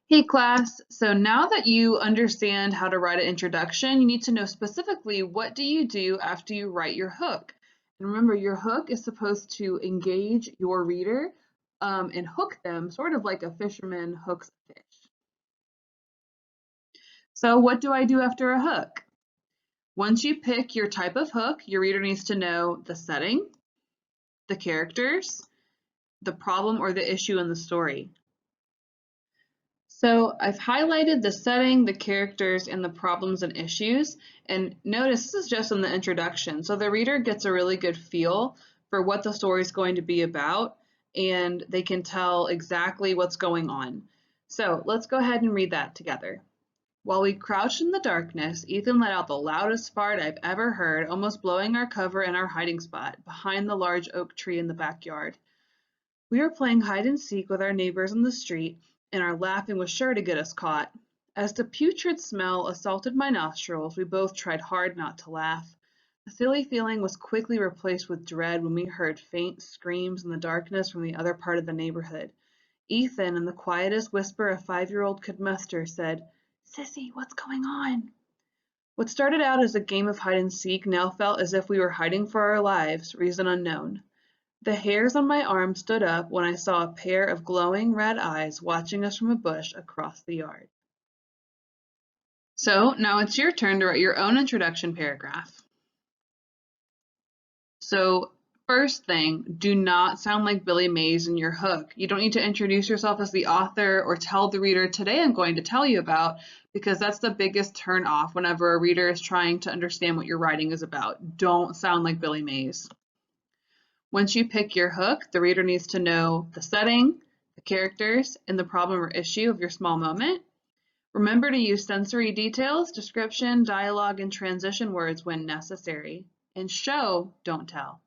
Hey class, so now that you understand how to write an introduction, you need to know specifically what do you do after you write your hook. And remember, your hook is supposed to engage your reader and hook them, sort of like a fisherman hooks a fish. So what do I do after a hook? Once you pick your type of hook, your reader needs to know the setting, the characters, the problem or the issue in the story. So I've highlighted the setting, the characters, and the problems and issues. And notice this is just in the introduction. So the reader gets a really good feel for what the story is going to be about, and they can tell exactly what's going on. So let's go ahead and read that together. While we crouched in the darkness, Ethan let out the loudest fart I've ever heard, almost blowing our cover and our hiding spot behind the large oak tree in the backyard. We were playing hide and seek with our neighbors on the street, and our laughing was sure to get us caught. As the putrid smell assaulted my nostrils, we both tried hard not to laugh. The silly feeling was quickly replaced with dread when we heard faint screams in the darkness from the other part of the neighborhood. Ethan, in the quietest whisper a 5-year-old could muster, said, "Sissy, what's going on?" What started out as a game of hide and seek now felt as if we were hiding for our lives, reason unknown. The hairs on my arm stood up when I saw a pair of glowing red eyes watching us from a bush across the yard. So now it's your turn to write your own introduction paragraph. So first thing, do not sound like Billy Mays in your hook. You don't need to introduce yourself as the author or tell the reader today I'm going to tell you about, because that's the biggest turn off whenever a reader is trying to understand what your writing is about. Don't sound like Billy Mays. Once you pick your hook, the reader needs to know the setting, the characters, and the problem or issue of your small moment. Remember to use sensory details, description, dialogue, and transition words when necessary. And show, don't tell.